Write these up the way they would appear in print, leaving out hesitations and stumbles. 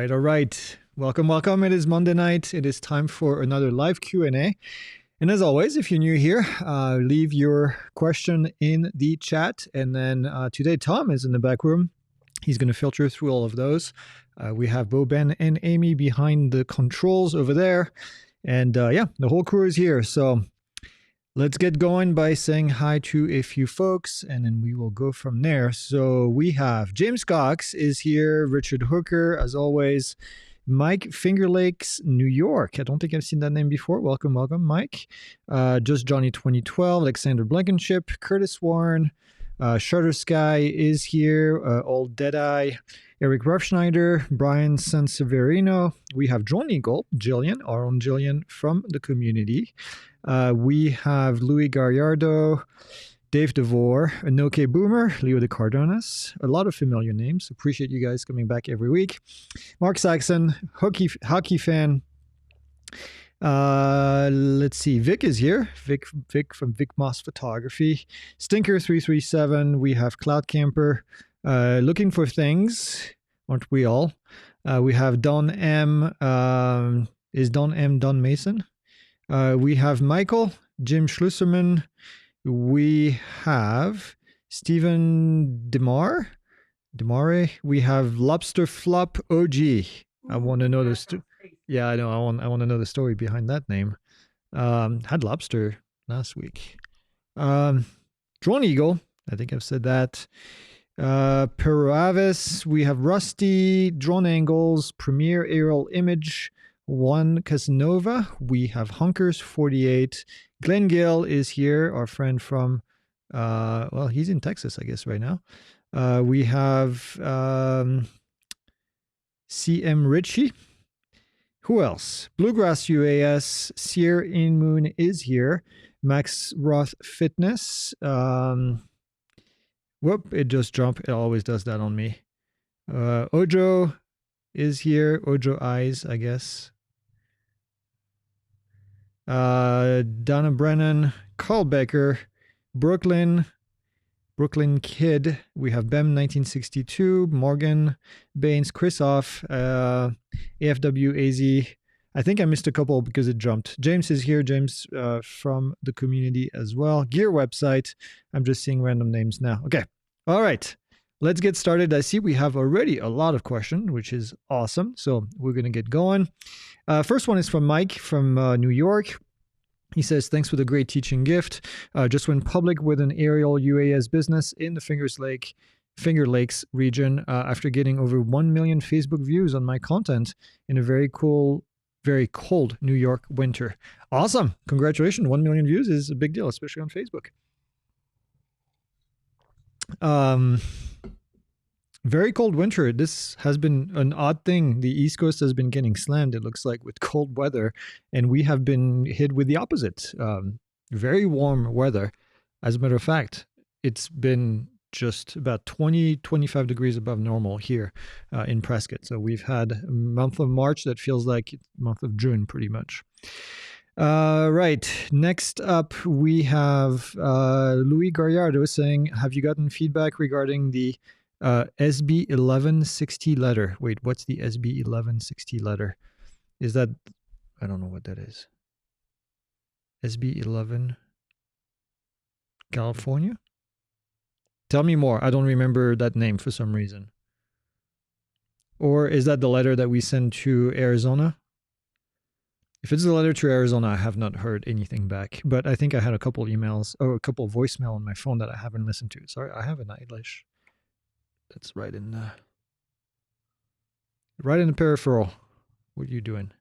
right, all right. Welcome, welcome. It is Monday night. It is time for another live Q&A. And as always, if you're new here, leave your question in the chat. And then today, Tom is in the back room. He's going to filter through all of those. We have Bo, Ben, and Amy behind the controls over there. And yeah, the whole crew is here. So let's get going by saying hi to a few folks, and then we will go from there. So we have James Cox is here, Richard Hooker, as always, Mike Finger Lakes, New York. I don't think I've seen that name before. Welcome, welcome, Mike. Just Johnny 2012, Alexander Blankenship, Curtis Warren, Shutter Sky is here, Old Deadeye, Eric Ruffschneider, Brian Sanseverino. We have John Eagle, Jillian, our own Jillian from the community. We have Louis Gallardo, Dave DeVore, Anoke Boomer, Leo de Cardonas, a lot of familiar names. Appreciate you guys coming back every week. Mark Saxon, hockey fan. Let's see. Vic is here. Vic from Vic Moss Photography. Stinker 337. We have Cloud Camper. Looking for things, aren't we all? We have Don M. Is Don M. Don Mason? We have Michael, Jim Schlusserman. We have Stephen Demare. We have Lobster Flop OG. I want to know the story. Yeah, I know. I want to know the story behind that name. Had lobster last week. Drone Eagle. I think I've said that. Peravis. We have Rusty, Drone Angles, Premier Aerial Image, One Casanova. We have Hunkers 48. Glenn Gill is here, our friend from, well, he's in Texas, I guess, right now. We have CM Ritchie. Who else? Bluegrass UAS, Sear In Moon is here. Max Roth Fitness. Whoop, it just jumped. It always does that on me. Ojo is here. Ojo Eyes, I guess. Donna Brennan, Carl Becker, Brooklyn Kid. We have Bem 1962, Morgan Baines, Chris Off, AFW AZ. I think I missed a couple because it jumped. James is here. James from the community as well. Gear website. I'm just seeing random names now. Okay. All right. Let's get started. I see we have already a lot of questions, which is awesome. So we're going to get going. First one is from Mike from New York. He says, thanks for the great teaching gift. Just went public with an aerial UAS business in the Finger Lakes region after getting over 1 million Facebook views on my content in a very cold New York winter. Awesome. Congratulations. 1 million views is a big deal, especially on Facebook. Very cold winter. This has been an odd thing. The East Coast has been getting slammed, it looks like, with cold weather, and we have been hit with the opposite. Very warm weather. As a matter of fact, it's been just about 25 degrees above normal here in Prescott. So we've had a month of March that feels like a month of June, pretty much. Right. Next up, we have Louis Gallardo saying, have you gotten feedback regarding the SB 1160 letter? Wait, what's the SB 1160 letter? Is that, I don't know what that is. SB 11 California? Tell me more. I don't remember that name for some reason. Or is that the letter that we sent to Arizona? If it's the letter to Arizona, I have not heard anything back. But I think I had a couple emails or a couple voicemail on my phone that I haven't listened to. Sorry, I have an eyelash. That's right in the peripheral. What are you doing?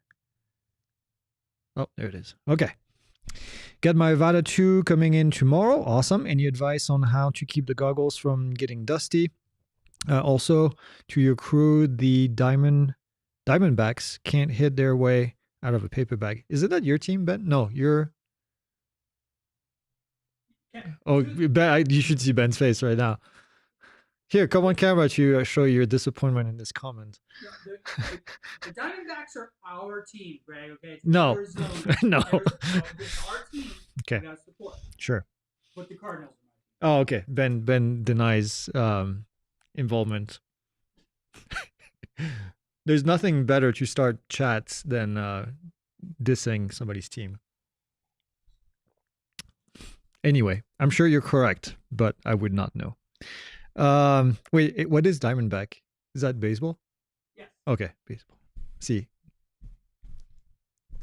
Oh, there it is. Okay. Got my Avata 2 coming in tomorrow. Awesome. Any advice on how to keep the goggles from getting dusty? Also, to your crew, the Diamondbacks can't hit their way out of a paper bag. Is it that your team, Ben? No, you're... Oh, Ben, you should see Ben's face right now. Here, come on camera to show your disappointment in this comment. The Diamondbacks are our team, Greg, okay? It's no. Arizona. No. It's our team. Okay. We got support. Sure. But the Cardinals are my team. Oh, okay. Ben denies involvement. There's nothing better to start chats than dissing somebody's team. Anyway, I'm sure you're correct, but I would not know. Wait, what is Diamondback? Is that baseball? Yes. Okay, baseball. See.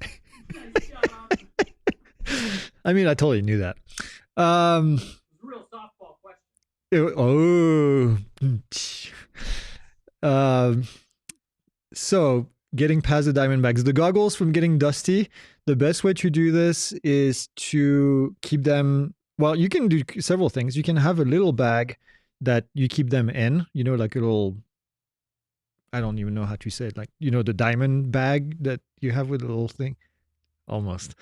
Nice job. I mean, I totally knew that. It was a real softball question. So getting past the Diamondbacks, the goggles from getting dusty, the best way to do this is to keep them. Well, you can do several things. You can have a little bag that you keep them in, like a little, I don't even know how to say it, like, the diamond bag that you have with a little thing. Almost.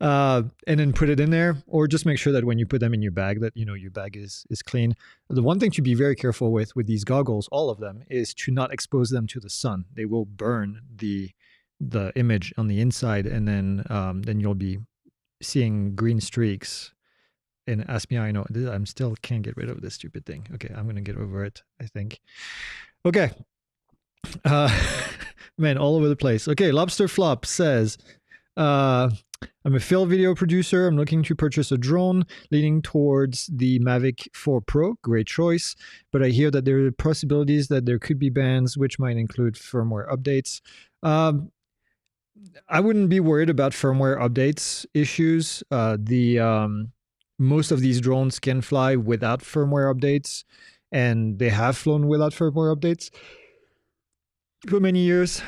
And then put it in there, or just make sure that when you put them in your bag that your bag is clean. The one thing to be very careful with these goggles, all of them, is to not expose them to the sun. They will burn the image on the inside, and then you'll be seeing green streaks. And ask me how I know. I'm still can't get rid of this stupid thing. Okay, I'm gonna get over it, I think. Okay. Man, all over the place. Okay, Lobster Flop says, I'm a film video producer. I'm looking to purchase a drone, leaning towards the Mavic 4 Pro. Great choice. But I hear that there are possibilities that there could be bans, which might include firmware updates. I wouldn't be worried about firmware updates issues. Most of these drones can fly without firmware updates, and they have flown without firmware updates for many years.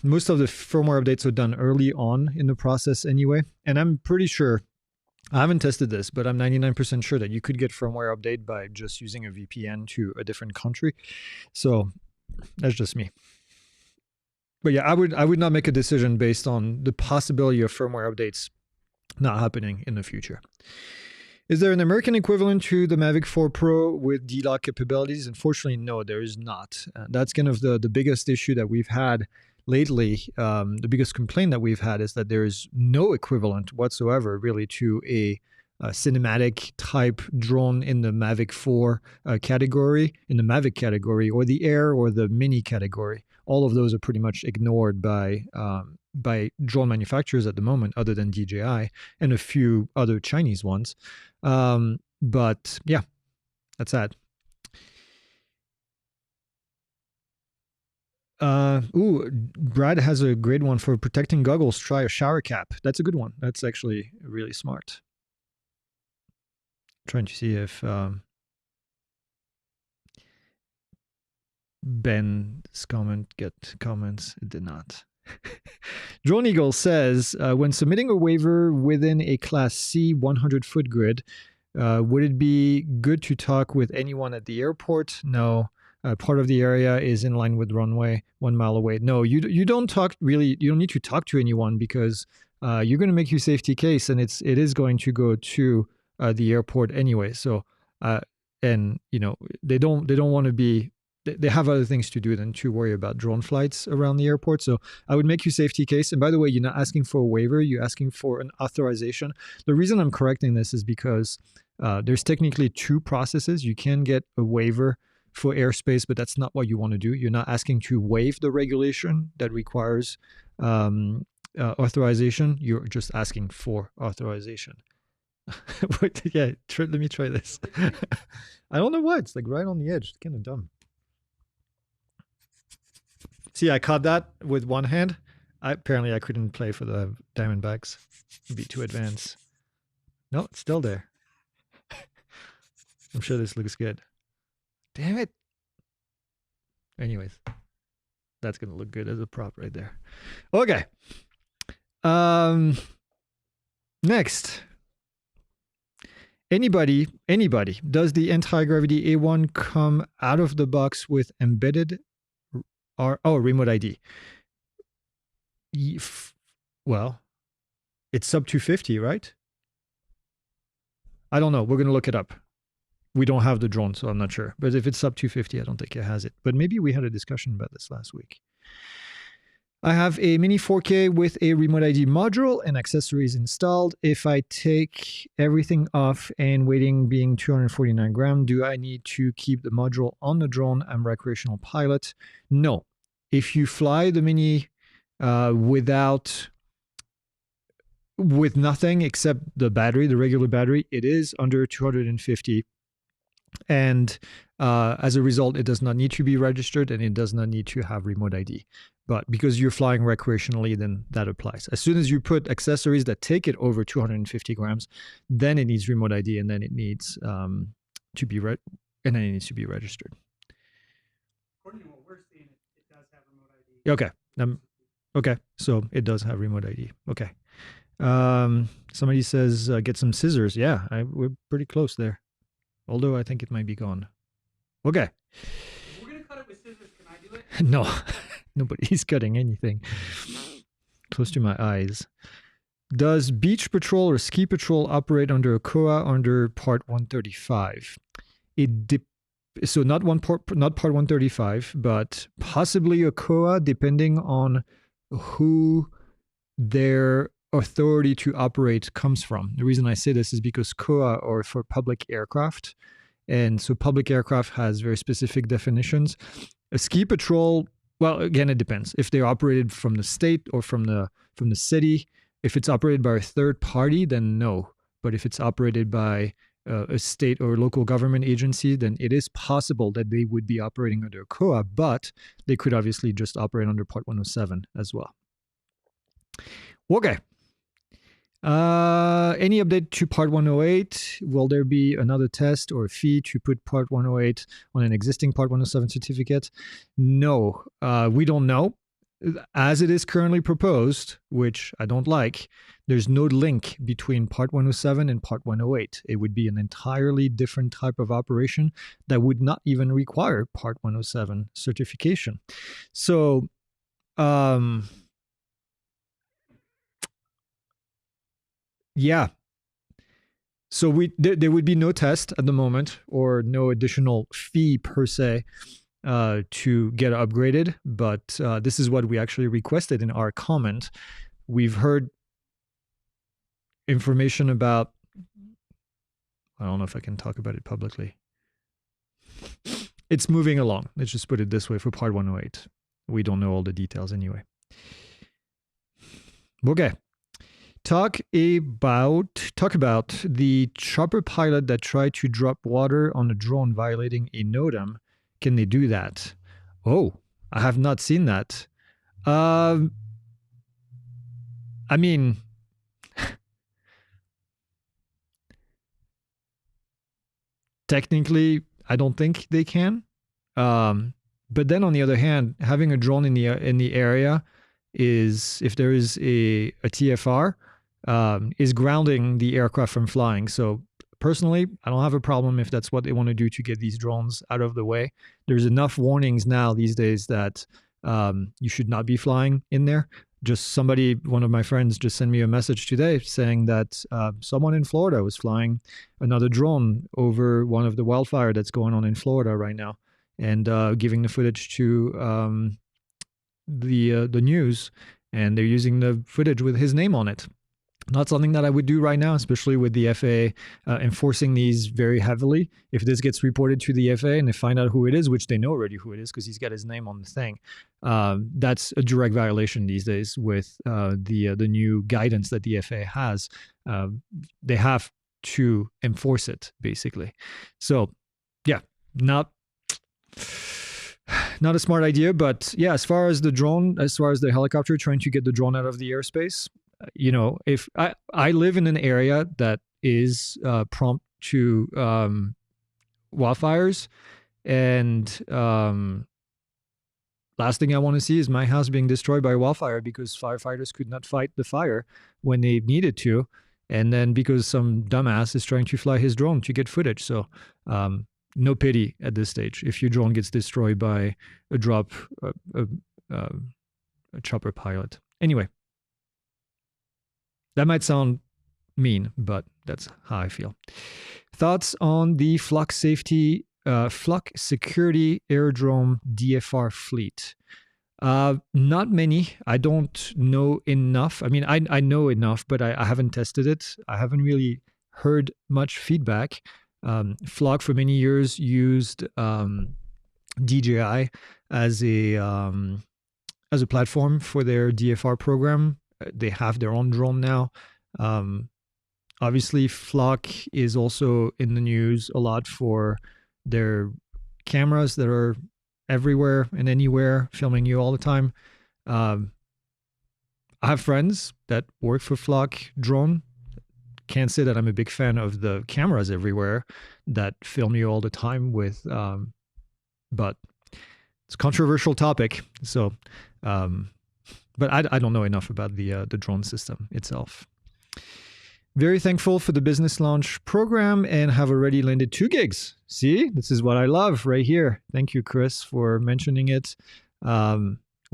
Most of the firmware updates are done early on in the process anyway. And I'm pretty sure, I haven't tested this, but I'm 99% sure that you could get firmware update by just using a VPN to a different country. So that's just me. But yeah, I would not make a decision based on the possibility of firmware updates not happening in the future. Is there an American equivalent to the Mavic 4 Pro with D-Lock capabilities? Unfortunately, no, there is not. That's kind of the biggest issue that we've had lately. The biggest complaint that we've had is that there is no equivalent whatsoever, really, to a cinematic type drone in the Mavic 4 category, in the Mavic category, or the Air or the Mini category. All of those are pretty much ignored by drone manufacturers at the moment, other than DJI and a few other Chinese ones. But yeah, that's sad. Brad has a great one for protecting goggles. Try a shower cap. That's a good one. That's actually really smart. Trying to see if Ben's comment get comments. It did not. Drone Eagle says, when submitting a waiver within a Class C 100-foot grid, would it be good to talk with anyone at the airport? No. Part of the area is in line with runway 1 mile away. No, you don't talk really. You don't need to talk to anyone because you're going to make your safety case, and it is going to go to the airport anyway. So, and they don't want to be. They have other things to do than to worry about drone flights around the airport. So I would make your safety case. And by the way, you're not asking for a waiver. You're asking for an authorization. The reason I'm correcting this is because there's technically two processes. You can get a waiver for airspace, but that's not what you want to do. You're not asking to waive the regulation that requires authorization. You're just asking for authorization. Yeah, let me try this. I don't know why. It's like right on the edge. It's kind of dumb. See, I caught that with one hand. Apparently, I couldn't play for the Diamondbacks. It'd be too advanced. No, it's still there. I'm sure this looks good. Damn it. Anyways, that's going to look good as a prop right there. Okay. Next. Anybody, does the anti-gravity A1 come out of the box with embedded remote ID? Well, it's sub 250, right? I don't know. We're going to look it up. We don't have the drone, so I'm not sure. But if it's sub 250, I don't think it has it. But maybe we had a discussion about this last week. I have a Mini 4K with a remote ID module and accessories installed. If I take everything off and weighting being 249 grams, do I need to keep the module on the drone? I'm recreational pilot. No. if you fly the Mini with nothing except the battery, the regular battery, it is under 250. And as a result, it does not need to be registered and it does not need to have remote ID. But because you're flying recreationally, then that applies. As soon as you put accessories that take it over 250 grams, then it needs remote ID and then it needs to be registered. According to what we're seeing, it does have remote ID. Okay. Okay. So it does have remote ID. Okay. Somebody says get some scissors. Yeah, we're pretty close there. Although I think it might be gone. Okay. If we're going to cut it with scissors, can I do it? No, nobody's cutting anything. Close to my eyes. Does Beach Patrol or Ski Patrol operate under a COA under Part 135? So not Part 135, but possibly a COA depending on who their authority to operate comes from. The reason I say this is because COA are for public aircraft. And so public aircraft has very specific definitions. A ski patrol, well, again, it depends. If they're operated from the state or from the city, if it's operated by a third party, then no. But if it's operated by a state or local government agency, then it is possible that they would be operating under a COA, but they could obviously just operate under Part 107 as well. Okay. Any update to Part 108? Will there be another test or a fee to put Part 108 on an existing Part 107 certificate? No, we don't know. As it is currently proposed, which I don't like, there's no link between Part 107 and Part 108. It would be an entirely different type of operation that would not even require Part 107 certification. So, yeah. So there would be no test at the moment or no additional fee per se to get upgraded. But this is what we actually requested in our comment. We've heard information about, I don't know if I can talk about it publicly. It's moving along. Let's just put it this way for Part 108. We don't know all the details anyway. Okay. Talk about the chopper pilot that tried to drop water on a drone violating a NOTAM. Can they do that? Oh, I have not seen that. I mean, technically, I don't think they can. But then on the other hand, having a drone in the area is, if there is a TFR, is grounding the aircraft from flying. So personally, I don't have a problem if that's what they want to do to get these drones out of the way. There's enough warnings now these days that you should not be flying in there. Just one of my friends just sent me a message today saying that someone in Florida was flying another drone over one of the wildfire that's going on in Florida right now, and giving the footage to the news, and they're using the footage with his name on it. Not something that I would do right now, especially with the FAA enforcing these very heavily. If this gets reported to the FAA and they find out who it is, which they know already who it is because he's got his name on the thing, that's a direct violation these days with the new guidance that the FAA has. They have to enforce it, basically. So, yeah, not a smart idea. But yeah, as far as the helicopter trying to get the drone out of the airspace, if I live in an area that is prompt to wildfires, and last thing I want to see is my house being destroyed by a wildfire because firefighters could not fight the fire when they needed to, and then because some dumbass is trying to fly his drone to get footage. So no pity at this stage if your drone gets destroyed by a chopper pilot. Anyway. That might sound mean, but that's how I feel. Thoughts on the Flock Security Aerodrome DFR fleet? Not many. I don't know enough. I mean, I know enough, but I haven't tested it. I haven't really heard much feedback. Flock for many years used DJI as a as a platform for their DFR program. They have their own drone now. Obviously, Flock is also in the news a lot for their cameras that are everywhere and anywhere, filming you all the time. I have friends that work for Flock Drone. Can't say that I'm a big fan of the cameras everywhere that film you all the time with, but it's a controversial topic. So, but I don't know enough about the drone system itself. Very thankful for the business launch program and have already landed 2 gigs. See, this is what I love right here. Thank you, Chris, for mentioning it.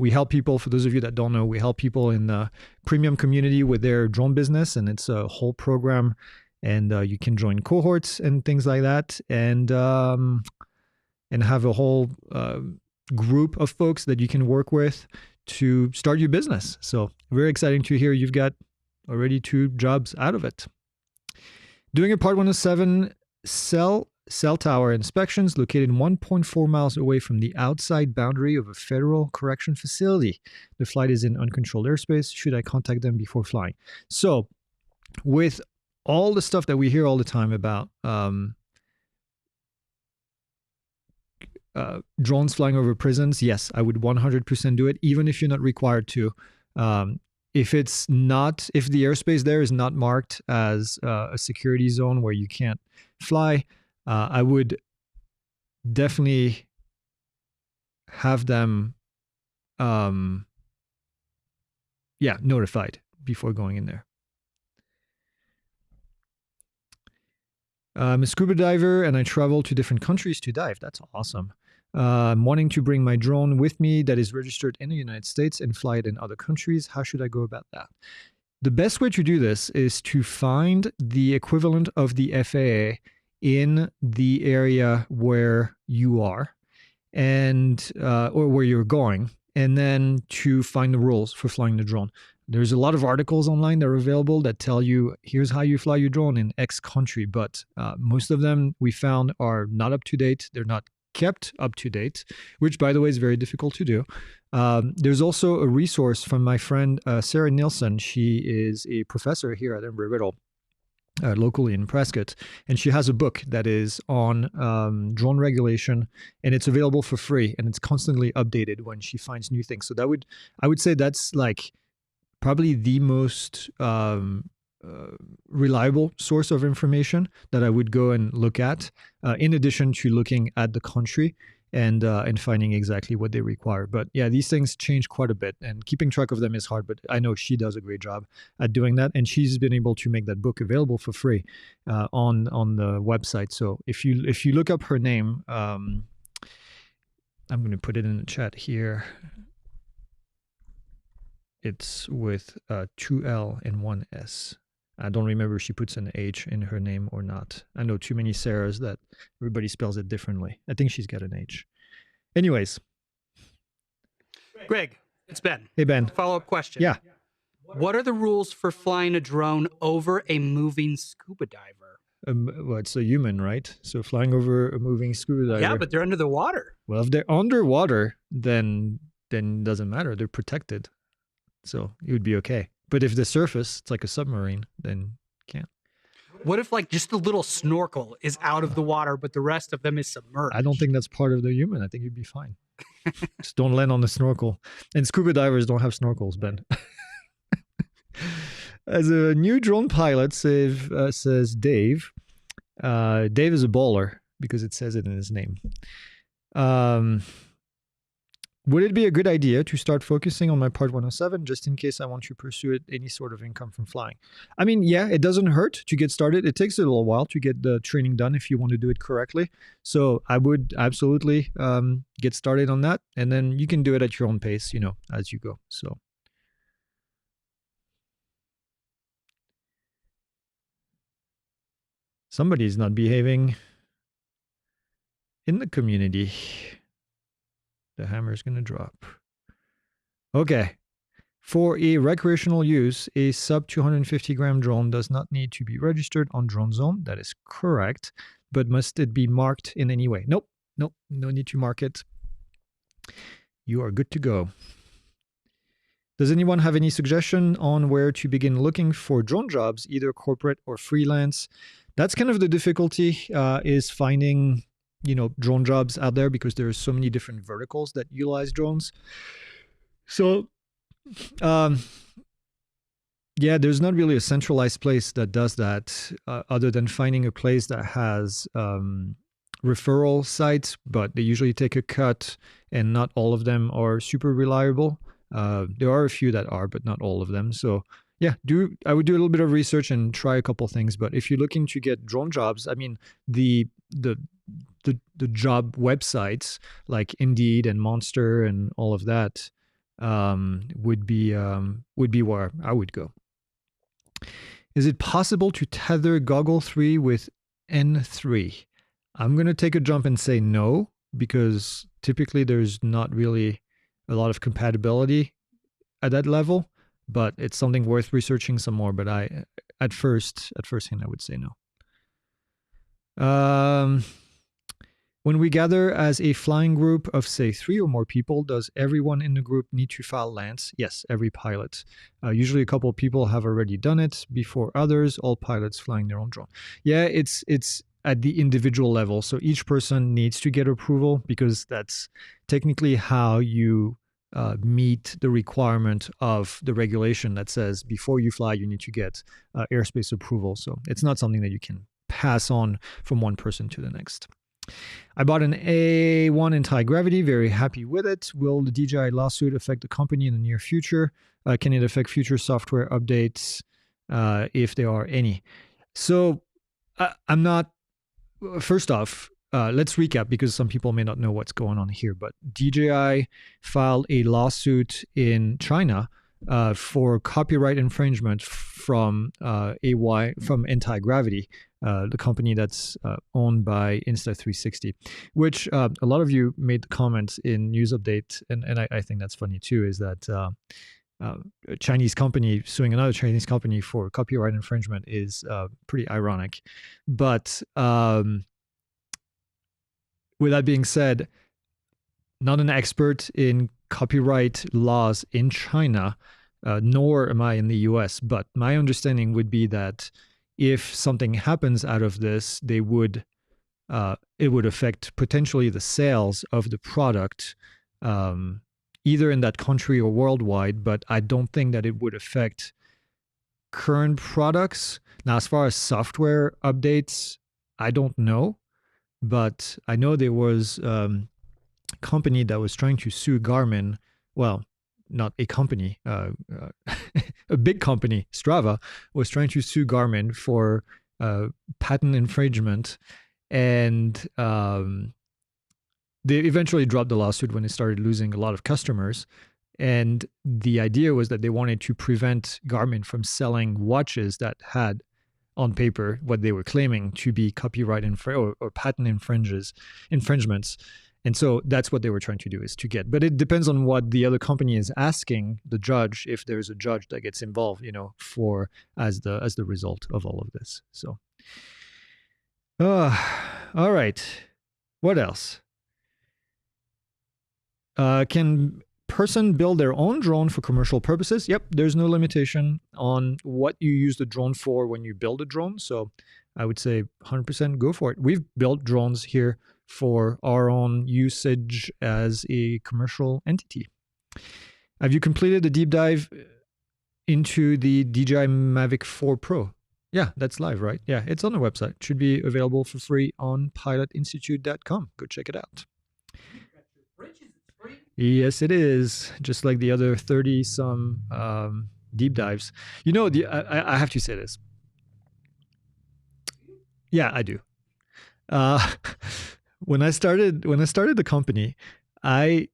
We help people, for those of you that don't know, we help people in the premium community with their drone business, and it's a whole program. And you can join cohorts and things like that, and have a whole group of folks that you can work with to start your business. So very exciting to hear you've got already 2 jobs out of it. Doing a Part 107 cell tower inspections located 1.4 miles away from the outside boundary of a federal correction facility. The flight is in uncontrolled airspace. Should I contact them before flying? So with all the stuff that we hear all the time about drones flying over prisons, yes, I would 100% do it, even if you're not required to. If the airspace there is not marked as a security zone where you can't fly, I would definitely have them, notified before going in there. I'm a scuba diver and I travel to different countries to dive. That's awesome. I'm wanting to bring my drone with me that is registered in the United States and fly it in other countries. How should I go about that? The best way to do this is to find the equivalent of the FAA in the area where you are and or where you're going, and then to find the rules for flying the drone. There's a lot of articles online that are available that tell you, here's how you fly your drone in X country, but most of them we found are not up to date. They're not kept up to date, which, by the way, is very difficult to do. There's also a resource from my friend Sarah Nielsen. She is a professor here at Embry-Riddle, locally in Prescott, and she has a book that is on drone regulation, and it's available for free, and it's constantly updated when she finds new things. So I would say that's like probably the most reliable source of information that I would go and look at, in addition to looking at the country and finding exactly what they require. But yeah, these things change quite a bit, and keeping track of them is hard, but I know she does a great job at doing that, and she's been able to make that book available for free on the website. So if you look up her name, I'm going to put it in the chat here. It's with 2 L and 1 S. I don't remember if she puts an H in her name or not. I know too many Sarahs that everybody spells it differently. I think she's got an H. Anyways. Greg, it's Ben. Hey, Ben. Follow-up question. Yeah. What are the rules for flying a drone over a moving scuba diver? Well, it's a human, right? So flying over a moving scuba diver. Yeah, but they're under the water. Well, if they're underwater, then it doesn't matter. They're protected. So it would be okay. But if the surface, it's like a submarine, then can't. What if like just the little snorkel is out of the water, but the rest of them is submerged? I don't think that's part of the human. I think you'd be fine. Just don't land on the snorkel. And scuba divers don't have snorkels, Ben. As a new drone pilot, says Dave. Dave is a baller because it says it in his name. Would it be a good idea to start focusing on my Part 107 just in case I want to pursue it, any sort of income from flying? I mean, yeah, it doesn't hurt to get started. It takes a little while to get the training done if you want to do it correctly. So I would absolutely get started on that. And then you can do it at your own pace, as you go. So. Somebody's not behaving in the community. The hammer is going to drop. Okay. For a recreational use, a sub 250 gram drone does not need to be registered on Drone Zone. That is correct. But must it be marked in any way? Nope. No need to mark it. You are good to go. Does anyone have any suggestion on where to begin looking for drone jobs, either corporate or freelance? That's kind of the difficulty, is finding drone jobs out there because there are so many different verticals that utilize drones. So um, yeah, there's not really a centralized place that does that, other than finding a place that has referral sites, but they usually take a cut, and not all of them are super reliable. There are a few that are, but not all of them. So yeah, I would do a little bit of research and try a couple things. But if you're looking to get drone jobs, I mean, the job websites like Indeed and Monster and all of that would be where I would go. Is it possible to tether Goggle 3 with N3? I'm going to take a jump and say no, because typically there's not really a lot of compatibility at that level, but it's something worth researching some more. But at first hand, I would say no. When we gather as a flying group of, say, 3 or more people, does everyone in the group need to file LANs? Yes, every pilot. Usually a couple of people have already done it before others, all pilots flying their own drone. Yeah, it's at the individual level. So each person needs to get approval, because that's technically how you meet the requirement of the regulation that says before you fly, you need to get airspace approval. So it's not something that you can pass on from one person to the next. I bought an A1 anti-gravity, very happy with it. Will the DJI lawsuit affect the company in the near future? Can it affect future software updates, if there are any? So I'm not, first off, let's recap, because some people may not know what's going on here. But DJI filed a lawsuit in China for copyright infringement from Anti-Gravity, the company that's owned by Insta360, which a lot of you made comments in News Update, and I think that's funny too, is that a Chinese company suing another Chinese company for copyright infringement is pretty ironic. But with that being said, not an expert in copyright laws in China, nor am I in the US, but my understanding would be that if something happens out of this, it would affect potentially the sales of the product, either in that country or worldwide, but I don't think that it would affect current products. Now, as far as software updates, I don't know, but I know there was company that was trying to sue Garmin. Well, not a company, a big company, Strava, was trying to sue Garmin for patent infringement, and they eventually dropped the lawsuit when they started losing a lot of customers. And the idea was that they wanted to prevent Garmin from selling watches that had on paper what they were claiming to be copyright or patent infringements. And so that's what they were trying to do, is to get. But it depends on what the other company is asking the judge, if there's a judge that gets involved, for as the result of all of this. So, all right. What else? Can person build their own drone for commercial purposes? Yep, there's no limitation on what you use the drone for when you build a drone. So I would say 100% go for it. We've built drones here for our own usage as a commercial entity. Have you completed the deep dive into the DJI Mavic 4 Pro? Yeah, that's live, right? Yeah, it's on the website. It should be available for free on pilotinstitute.com. Go check it out. Yes, it is. Just like the other 30-some deep dives. I have to say this. Yeah, I do. When I started the company, I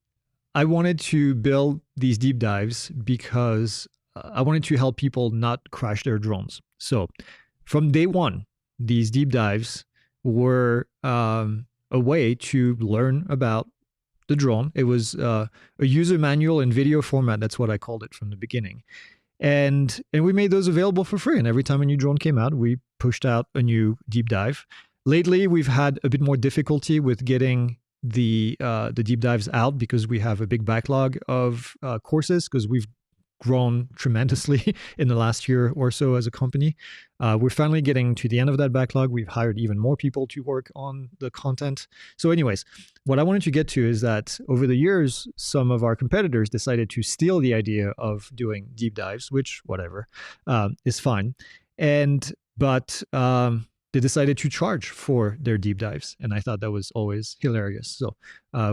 wanted to build these deep dives because I wanted to help people not crash their drones. So from day one, these deep dives were a way to learn about the drone. It was a user manual in video format. That's what I called it from the beginning. And we made those available for free. And every time a new drone came out, we pushed out a new deep dive. Lately, we've had a bit more difficulty with getting the deep dives out because we have a big backlog of courses, because we've grown tremendously in the last year or so as a company. We're finally getting to the end of that backlog. We've hired even more people to work on the content. So, anyways, what I wanted to get to is that over the years, some of our competitors decided to steal the idea of doing deep dives, which, whatever, is fine. But they decided to charge for their deep dives. And I thought that was always hilarious. So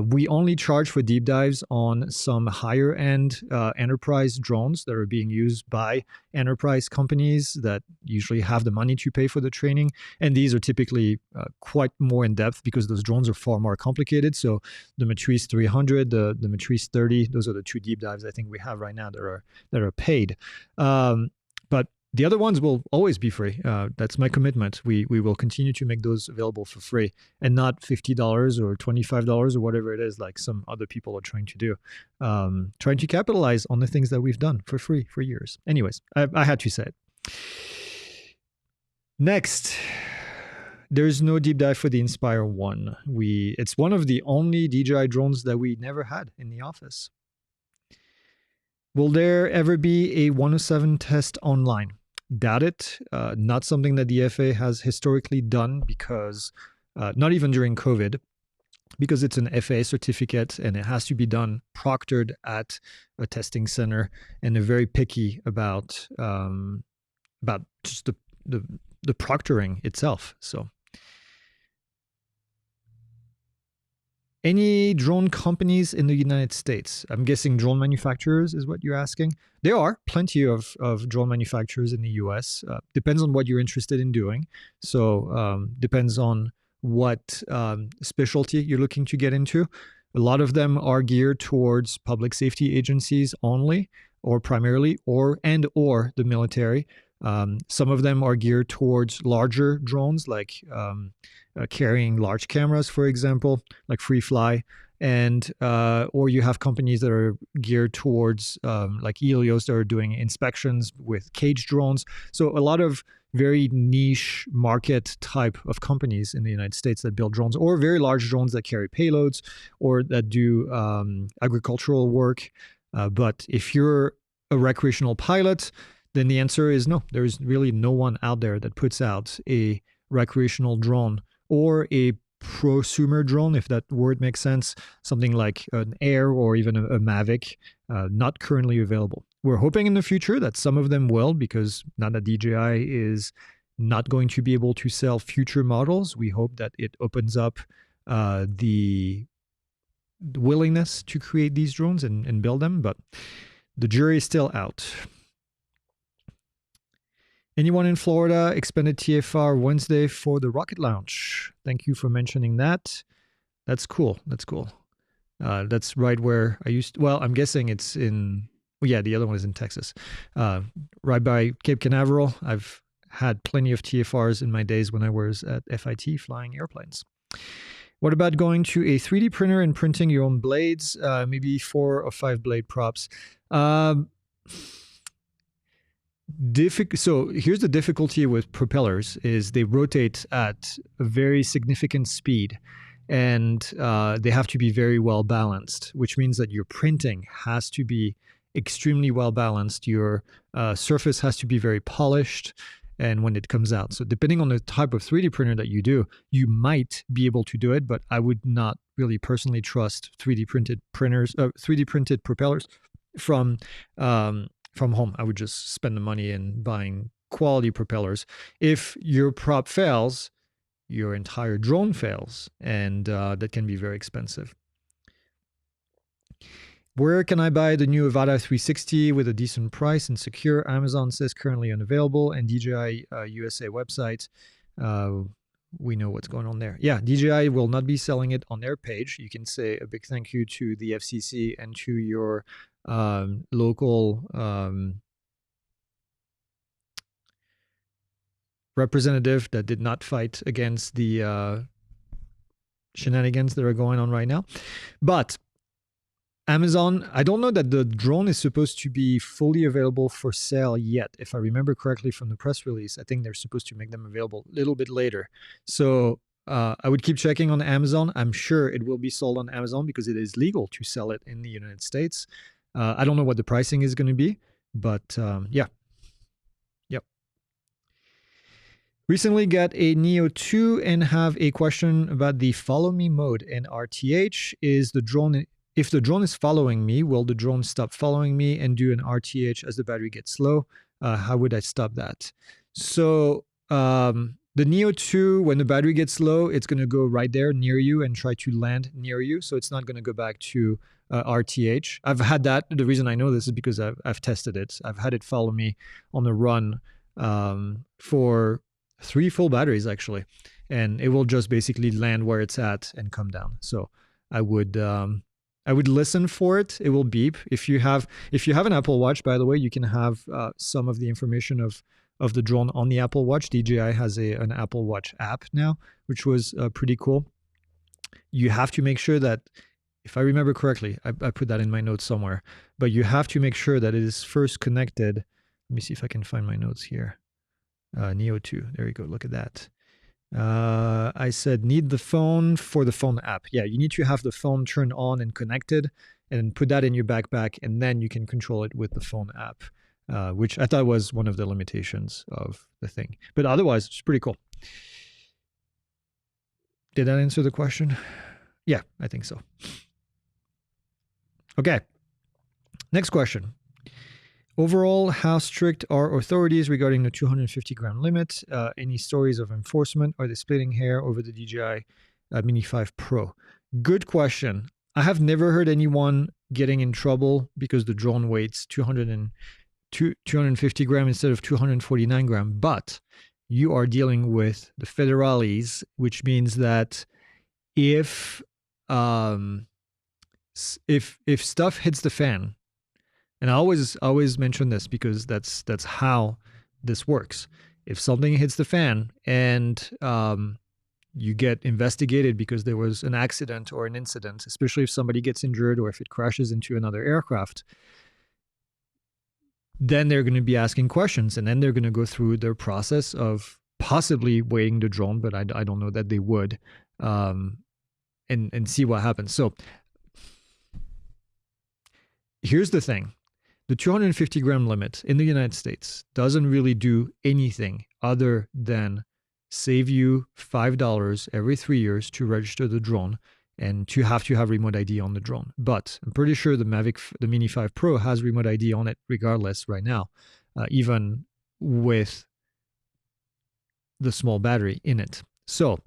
we only charge for deep dives on some higher end enterprise drones that are being used by enterprise companies that usually have the money to pay for the training. And these are typically quite more in depth because those drones are far more complicated. So the Matrice 300, the Matrice 30, those are the two deep dives I think we have right now that are paid. But the other ones will always be free. That's my commitment. We will continue to make those available for free and not $50 or $25 or whatever it is like some other people are trying to do. Trying to capitalize on the things that we've done for free for years. Anyways, I had to say it. Next, there's no deep dive for the Inspire 1. It's one of the only DJI drones that we never had in the office. Will there ever be a 107 test online? Doubt it. Not something that the FAA has historically done because, not even during COVID, because it's an FAA certificate and it has to be done proctored at a testing center, and they're very picky about just the proctoring itself. So, any drone companies in the United States? I'm guessing drone manufacturers is what you're asking. There are plenty of drone manufacturers in the US. Depends on what you're interested in doing. So depends on what specialty you're looking to get into. A lot of them are geared towards public safety agencies only, or primarily, or the military. Some of them are geared towards larger drones, like carrying large cameras, for example, like FreeFly, and or you have companies that are geared towards like Helios that are doing inspections with cage drones. So a lot of very niche market type of companies in the United States that build drones, or very large drones that carry payloads or that do agricultural work. But if you're a recreational pilot, then the answer is no. There's really no one out there that puts out a recreational drone or a prosumer drone, if that word makes sense, something like an Air or even a Mavic, not currently available. We're hoping in the future that some of them will, because now that DJI is not going to be able to sell future models, we hope that it opens up the willingness to create these drones and build them, but the jury is still out. Anyone in Florida expanded TFR Wednesday for the rocket launch? Thank you for mentioning that. That's cool. That's cool. That's right where I used to, well, I'm guessing it's in, well, yeah, the other one is in Texas. Right by Cape Canaveral. I've had plenty of TFRs in my days when I was at FIT flying airplanes. What about going to a 3D printer and printing your own blades? Maybe 4 or 5 blade props. So here's the difficulty with propellers is they rotate at a very significant speed, and they have to be very well balanced, which means that your printing has to be extremely well balanced. Your surface has to be very polished, and when it comes out. So depending on the type of 3D printer that you do, you might be able to do it, but I would not really personally trust 3D printed propellers from home. I would just spend the money in buying quality propellers. If your prop fails, your entire drone fails, and that can be very expensive. Where can I buy the new Avata 360 with a decent price and secure? Amazon says currently unavailable, and DJI USA website. We know what's going on there. Yeah, DJI will not be selling it on their page. You can say a big thank you to the FCC and to your local representative that did not fight against the shenanigans that are going on right now. But Amazon, I don't know that the drone is supposed to be fully available for sale yet. If I remember correctly from the press release, I think they're supposed to make them available a little bit later. So I would keep checking on Amazon. I'm sure it will be sold on Amazon because it is legal to sell it in the United States. I don't know what the pricing is going to be. But yeah. Yep. Recently got a Neo 2 and have a question about the follow me mode in RTH. Is the drone, if the drone is following me, will the drone stop following me and do an RTH as the battery gets low? How would I stop that? So the Neo 2, when the battery gets low, it's going to go right there near you and try to land near you. So it's not going to go back to RTH. I've had that. The reason I know this is because I've tested it. I've had it follow me on the run for 3 full batteries actually, and it will just basically land where it's at and come down. So I would listen for it. It will beep. If you have an Apple Watch, by the way, you can have some of the information of the drone on the Apple Watch. DJI has an Apple Watch app now, which was pretty cool. You have to make sure that, if I remember correctly, I put that in my notes somewhere, but you have to make sure that it is first connected. Let me see if I can find my notes here. Neo 2. There you go. Look at that. I said need the phone for the phone app. Yeah, you need to have the phone turned on and connected, and put that in your backpack, and then you can control it with the phone app, which I thought was one of the limitations of the thing. But otherwise, it's pretty cool. Did that answer the question? Yeah, I think so. Okay. Next question. Overall, how strict are authorities regarding the 250-gram limit? Any stories of enforcement? Are they splitting hair over the DJI Mini 5 Pro? Good question. I have never heard anyone getting in trouble because the drone weighs 250 gram instead of 249 gram, but you are dealing with the federales, which means that if stuff hits the fan, and I always mention this because that's how this works. If something hits the fan and you get investigated because there was an accident or an incident, especially if somebody gets injured or if it crashes into another aircraft, then they're going to be asking questions, and then they're going to go through their process of possibly weighing the drone, but I don't know that they would, and see what happens. So here's the thing. The 250-gram limit in the United States doesn't really do anything other than save you $5 every 3 years to register the drone and to have remote ID on the drone. But I'm pretty sure the Mini 5 Pro has remote ID on it regardless right now, even with the small battery in it. So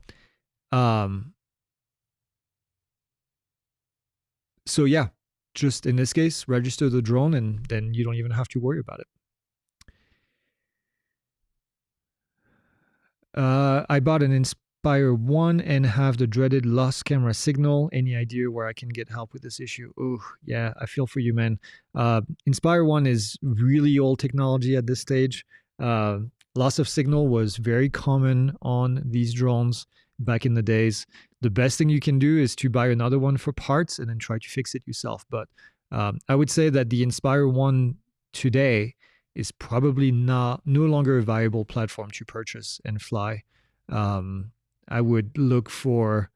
yeah, just in this case, register the drone and then you don't even have to worry about it. I bought an Inspire 1 and have the dreaded lost camera signal. Any idea where I can get help with this issue? Oh, yeah, I feel for you, man. Inspire 1 is really old technology at this stage. Loss of signal was very common on these drones back in the days. The best thing you can do is to buy another one for parts and then try to fix it yourself. But I would say that the Inspire 1 today is probably no longer a viable platform to purchase and fly. I would look for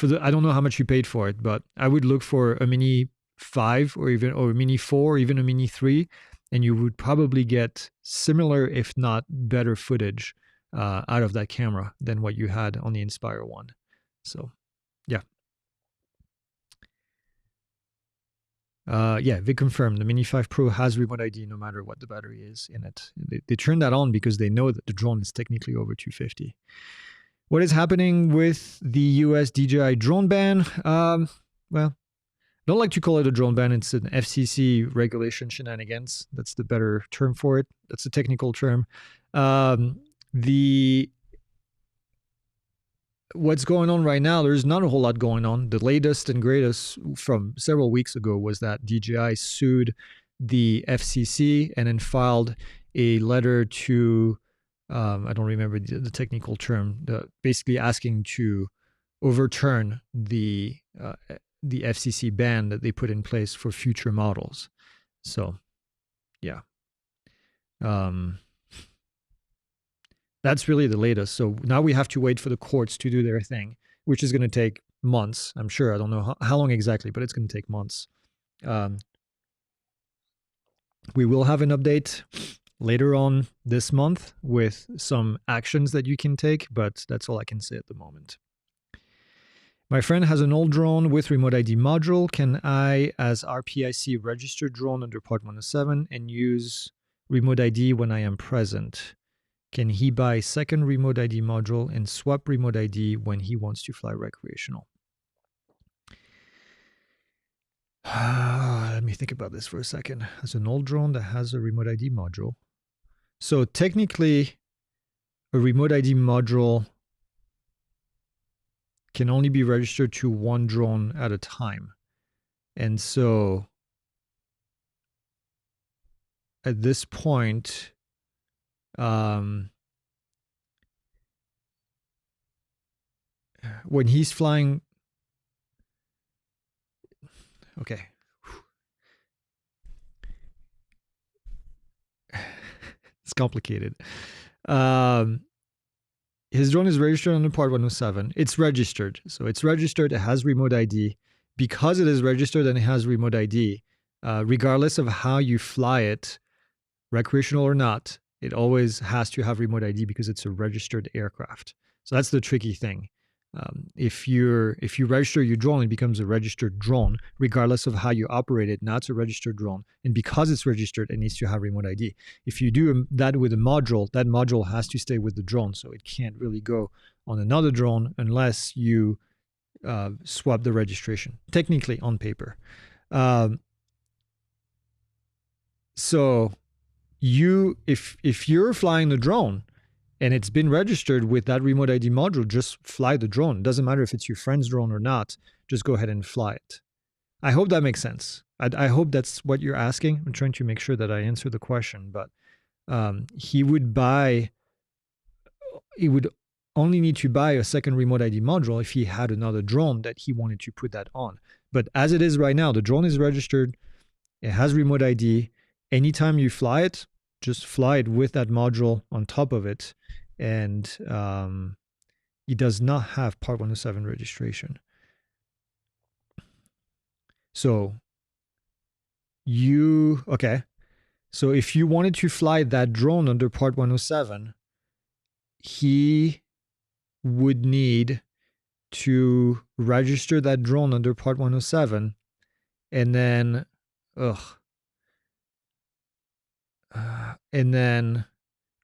I don't know how much you paid for it, but I would look for a Mini 5 or a Mini 4 or even a Mini 3, and you would probably get similar, if not better, footage out of that camera than what you had on the Inspire 1. So, yeah. Yeah, they confirmed the Mini 5 Pro has remote ID no matter what the battery is in it. They turned that on because they know that the drone is technically over 250. What is happening with the US DJI drone ban? Well, I don't like to call it a drone ban. It's an FCC regulation shenanigans. That's the better term for it. That's a technical term. What's going on right now, there's not a whole lot going on. The latest and greatest from several weeks ago was that DJI sued the FCC and then filed a letter to, I don't remember the technical term, basically asking to overturn the FCC ban that they put in place for future models. So, yeah. That's really the latest. So now we have to wait for the courts to do their thing, which is going to take months. I'm sure. I don't know how long exactly, but it's going to take months. We will have an update later on this month with some actions that you can take, but that's all I can say at the moment. My friend has an old drone with remote ID module. Can I, as RPIC registered drone under Part 107, and use remote ID when I am present? Can he buy second remote ID module and swap remote ID when he wants to fly recreational? Let me think about this for a second. As an old drone that has a remote ID module. So technically, a remote ID module can only be registered to one drone at a time. And so at this point, when he's flying, okay. It's complicated. His drone is registered under Part 107. It's registered. So it's registered. It has remote ID. Because it is registered and it has remote ID, regardless of how you fly it, recreational or not, it always has to have remote ID because it's a registered aircraft. So that's the tricky thing. If you register your drone, it becomes a registered drone, regardless of how you operate it. Now it's a registered drone, and because it's registered, it needs to have remote ID. If you do that with a module, that module has to stay with the drone, so it can't really go on another drone unless you swap the registration, technically on paper. So if you're flying the drone and it's been registered with that remote ID module, just fly the drone. It doesn't matter if it's your friend's drone or not. Just go ahead and fly it. I hope that makes sense. I hope that's what you're asking. I'm trying to make sure that I answer the question, but he would only need to buy a second remote ID module if he had another drone that he wanted to put that on. But as it is right now, the drone is registered. It has remote ID. Anytime you fly it, just fly it with that module on top of it. And it does not have Part 107 registration. So So if you wanted to fly that drone under Part 107, he would need to register that drone under Part 107 and then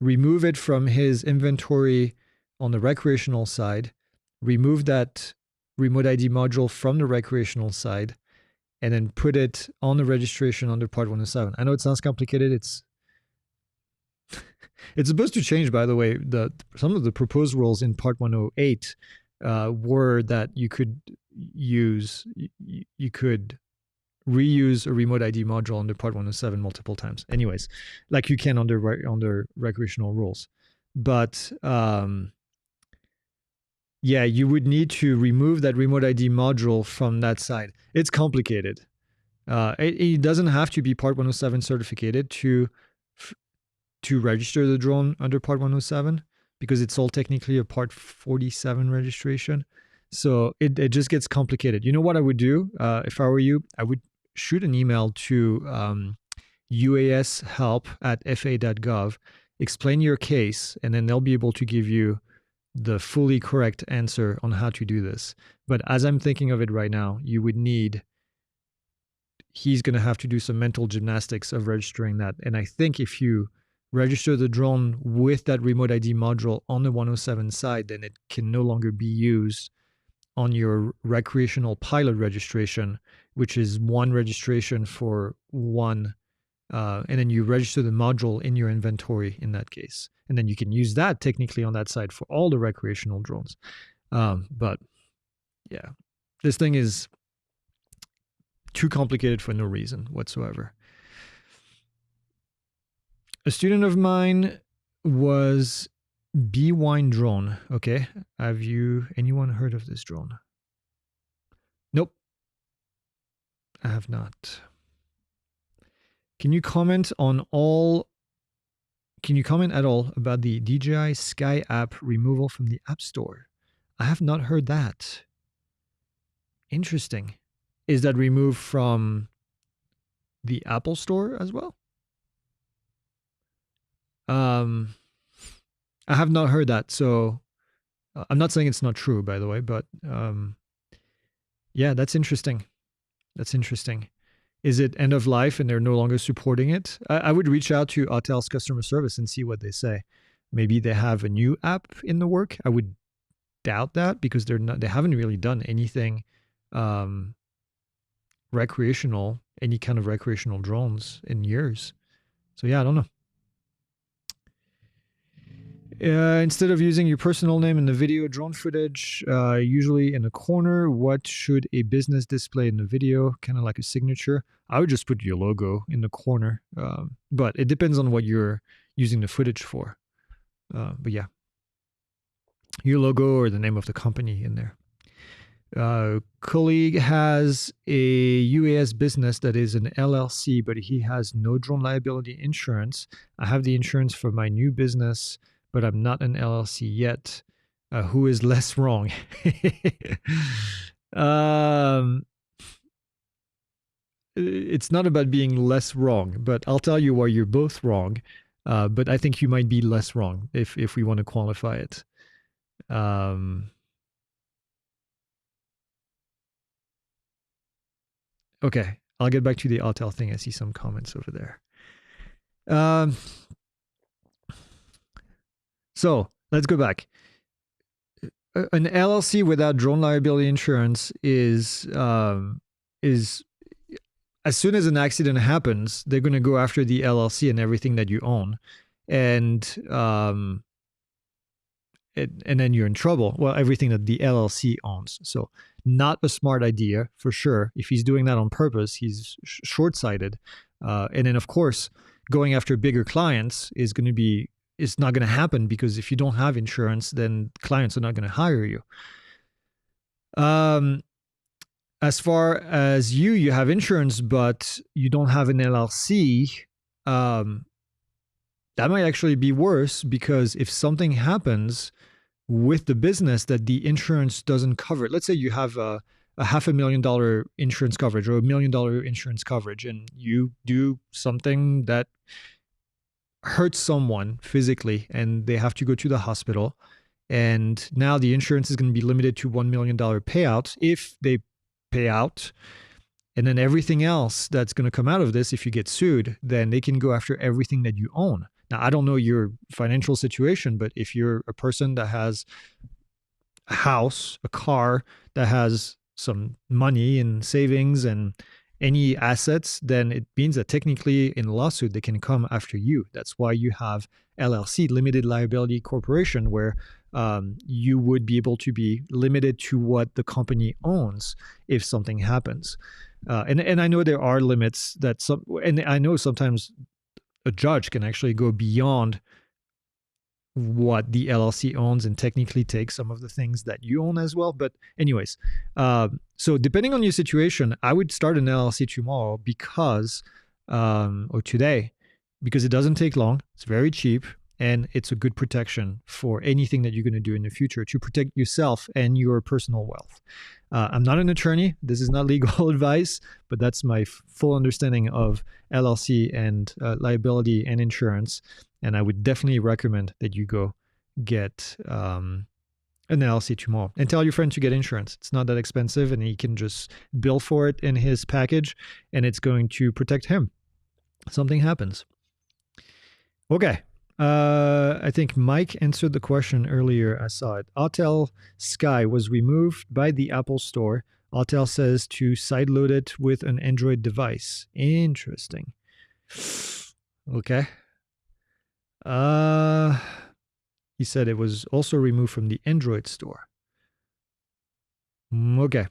remove it from his inventory on the recreational side, remove that remote ID module from the recreational side, and then put it on the registration under Part 107. I know it sounds complicated. It's supposed to change, by the way. Some of the proposed rules in Part 108 were that you could reuse a remote ID module under Part 107 multiple times. Anyways, like you can under recreational rules. But you would need to remove that remote ID module from that side. It's complicated. It doesn't have to be Part 107 certificated to register the drone under Part 107 because it's all technically a Part 47 registration. So it just gets complicated. You know what I would do if I were you? I would shoot an email to uashelp@fa.gov, explain your case, and then they'll be able to give you the fully correct answer on how to do this. But as I'm thinking of it right now, he's going to have to do some mental gymnastics of registering that. And I think if you register the drone with that remote ID module on the 107 side, then it can no longer be used on your recreational pilot registration, which is one registration for one, and then you register the module in your inventory in that case. And then you can use that technically on that side for all the recreational drones. But yeah, this thing is too complicated for no reason whatsoever. A student of mine was B-Wine drone. Okay. Have anyone heard of this drone? Nope. I have not. Can you comment at all about the DJI Sky app removal from the App Store? I have not heard that. Interesting. Is that removed from the Apple Store as well? Um, I have not heard that, so I'm not saying it's not true, by the way, but yeah, that's interesting. That's interesting. Is it end of life and they're no longer supporting it? I would reach out to Autel's customer service and see what they say. Maybe they have a new app in the work. I would doubt that because they haven't really done anything um, recreational, any kind of recreational drones in years. So yeah, I don't know. Instead of using your personal name in the video drone footage, usually in a corner, what should a business display in the video? Kind of like a signature. I would just put your logo in the corner, but it depends on what you're using the footage for. But yeah, your logo or the name of the company in there. Colleague has a UAS business that is an LLC, but he has no drone liability insurance. I have the insurance for my new business, but I'm not an LLC yet. Who is less wrong? It's not about being less wrong, but I'll tell you why you're both wrong. But I think you might be less wrong if we want to qualify it. Okay, I'll get back to the Autel thing. I see some comments over there. So let's go back. An LLC without drone liability insurance is as soon as an accident happens, they're going to go after the LLC and everything that you own, and and then you're in trouble. Well, everything that the LLC owns. So not a smart idea for sure. If he's doing that on purpose, he's short-sighted. And then of course, going after bigger clients is going to be it's not going to happen because if you don't have insurance, then clients are not going to hire you. As far as you have insurance, but you don't have an LLC. That might actually be worse because if something happens with the business that the insurance doesn't cover, let's say you have a $500,000 insurance coverage or $1 million insurance coverage, and you do something that hurts someone physically and they have to go to the hospital. And now the insurance is going to be limited to $1 million payout if they pay out. And then everything else that's going to come out of this, if you get sued, then they can go after everything that you own. Now, I don't know your financial situation, but if you're a person that has a house, a car, that has some money and savings and any assets, then it means that technically in a lawsuit, they can come after you. That's why you have LLC, limited liability corporation, where you would be able to be limited to what the company owns if something happens. And I know there are limits that and I know sometimes a judge can actually go beyond what the LLC owns and technically take some of the things that you own as well. But anyways, so depending on your situation, I would start an LLC tomorrow because, or today, because it doesn't take long. It's very cheap and it's a good protection for anything that you're going to do in the future to protect yourself and your personal wealth. I'm not an attorney. This is not legal advice, but that's my full understanding of LLC and liability and insurance. And I would definitely recommend that you go get an LLC tomorrow and tell your friend to get insurance. It's not that expensive and he can just bill for it in his package and it's going to protect him. Something happens. Okay. I think Mike answered the question earlier. I saw it. Autel Sky was removed by the Apple Store. Autel says to sideload it with an Android device. Interesting. Okay. He said it was also removed from the Android store. Okay.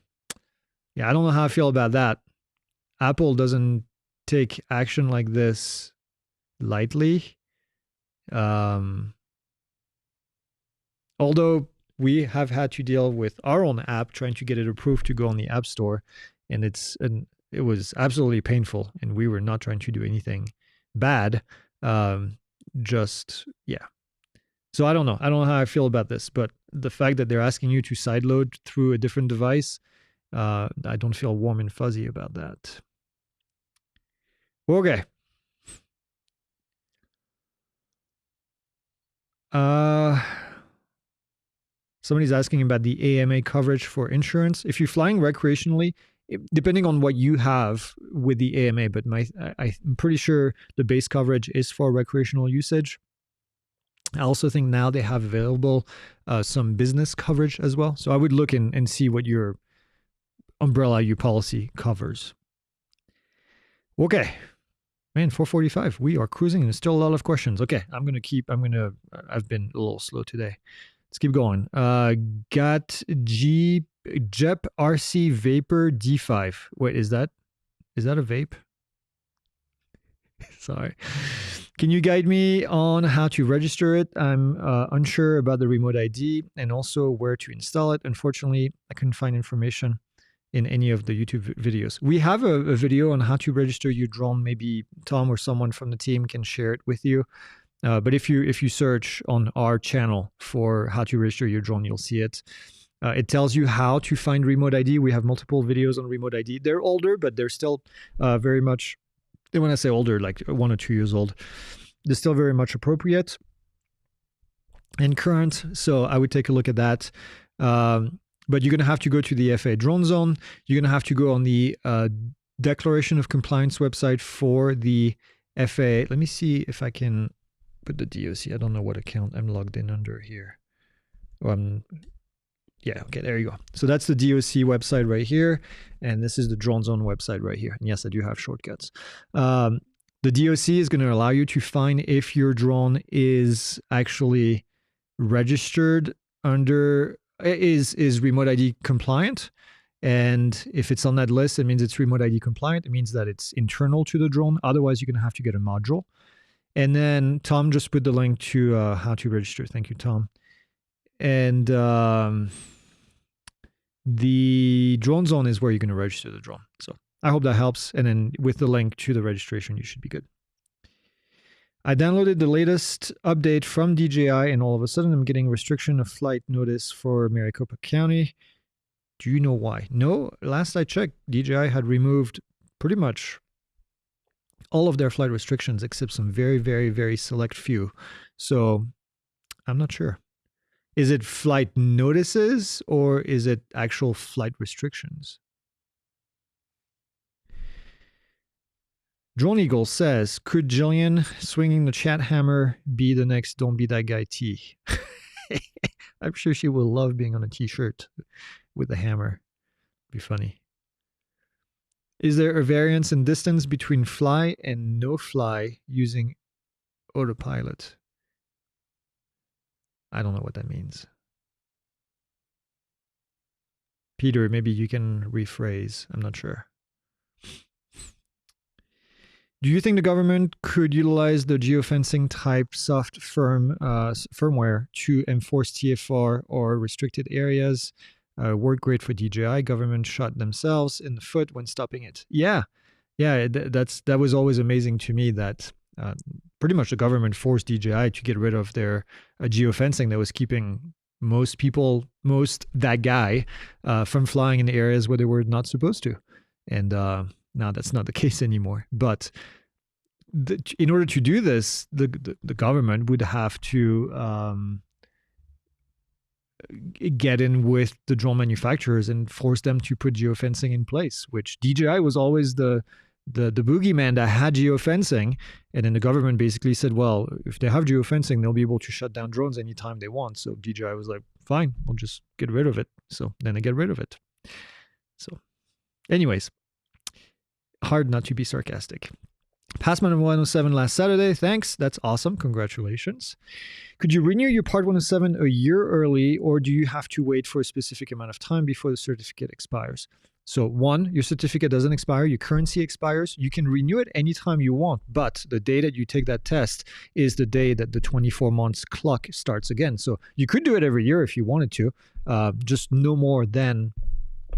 Yeah, I don't know how I feel about that. Apple doesn't take action like this lightly. Although we have had to deal with our own app trying to get it approved to go on the App Store, and it was absolutely painful, and we were not trying to do anything bad. Just yeah. So I don't know. I don't know how I feel about this, but the fact that they're asking you to sideload through a different device, I don't feel warm and fuzzy about that. Okay. Somebody's asking about the AMA coverage for insurance. If you're flying recreationally, depending on what you have with the AMA, but I'm pretty sure the base coverage is for recreational usage. I also think now they have available some business coverage as well. So I would look and see what your umbrella, your policy covers. Okay. Man, 4:45. We are cruising and there's still a lot of questions. Okay, I've been a little slow today. Let's keep going. Got JEP RC Vapor D5. Wait, is that a vape? Sorry. Can you guide me on how to register it? I'm unsure about the remote ID and also where to install it. Unfortunately, I couldn't find information in any of the YouTube videos. We have a video on how to register your drone. Maybe Tom or someone from the team can share it with you. But if you search on our channel for how to register your drone, you'll see it. It tells you how to find remote ID. We have multiple videos on remote ID. They're older, but they're still very much, when I say older, like 1 or 2 years old, they're still very much appropriate and current. So I would take a look at that. But you're going to have to go to the FAA Drone Zone. You're going to have to go on the Declaration of Compliance website for the FAA. Let me see if I can put the DOC. I don't know what account I'm logged in under here. Yeah, okay, there you go. So that's the DOC website right here. And this is the Drone Zone website right here. And yes, I do have shortcuts. The DOC is going to allow you to find if your drone is actually registered under, is remote ID compliant. And if it's on that list, it means it's remote ID compliant. It means that it's internal to the drone. Otherwise, you're going to have to get a module. And then Tom just put the link to how to register. Thank you, Tom. And the Drone Zone is where you're going to register the drone. So I hope that helps. And then with the link to the registration, you should be good. I downloaded the latest update from DJI, and all of a sudden I'm getting restriction of flight notice for Maricopa County. Do you know why? No, last I checked, DJI had removed pretty much all of their flight restrictions except some very, very, very select few. So I'm not sure. Is it flight notices or is it actual flight restrictions? Drone Eagle says, could Jillian swinging the chat hammer be the next Don't Be That Guy tee? I'm sure she will love being on a t-shirt with the hammer. Be funny. Is there a variance in distance between fly and no fly using autopilot? I don't know what that means. Peter, maybe you can rephrase. I'm not sure. Do you think the government could utilize the geofencing type soft firmware to enforce TFR or restricted areas? Worked great for DJI. Government shot themselves in the foot when stopping it. Yeah. That was always amazing to me that pretty much the government forced DJI to get rid of their geofencing that was keeping most that guy from flying in areas where they were not supposed to. And now that's not the case anymore. But in order to do this, the government would have to get in with the drone manufacturers and force them to put geofencing in place, which DJI was always the boogeyman that had geofencing. And then the government basically said, well, if they have geofencing, they'll be able to shut down drones anytime they want. So DJI was like, fine, we'll just get rid of it. So then they get rid of it. So anyways, hard not to be sarcastic. Passman 107 last Saturday. Thanks. That's awesome. Congratulations. Could you renew your Part 107 a year early, or do you have to wait for a specific amount of time before the certificate expires? So 1, your certificate doesn't expire. Your currency expires. You can renew it anytime you want, but the day that you take that test is the day that the 24 months clock starts again. So you could do it every year if you wanted to, just no more than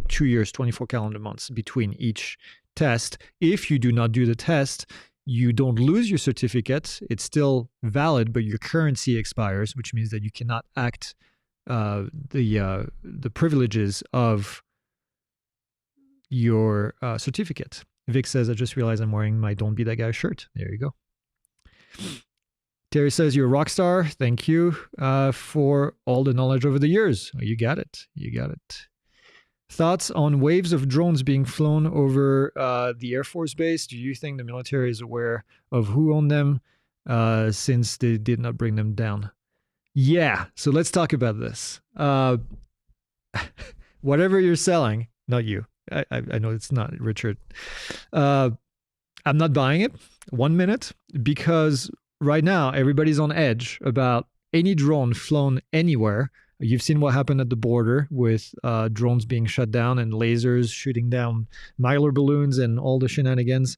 2 years, 24 calendar months between each test. If you do not do the test, you don't lose your certificate. It's still valid, but your currency expires, which means that you cannot act the privileges of your certificate. Vic says, I just realized I'm wearing my Don't Be That Guy shirt. There you go. Terry says, you're a rock star. Thank you for all the knowledge over the years. Oh, you got it. You got it. Thoughts on waves of drones being flown over the Air Force Base? Do you think the military is aware of who owned them since they did not bring them down? Yeah, so let's talk about this. Whatever you're selling, not you. I know it's not Richard. I'm not buying it 1 minute because right now everybody's on edge about any drone flown anywhere. You've seen what happened at the border with drones being shut down and lasers shooting down Mylar balloons and all the shenanigans.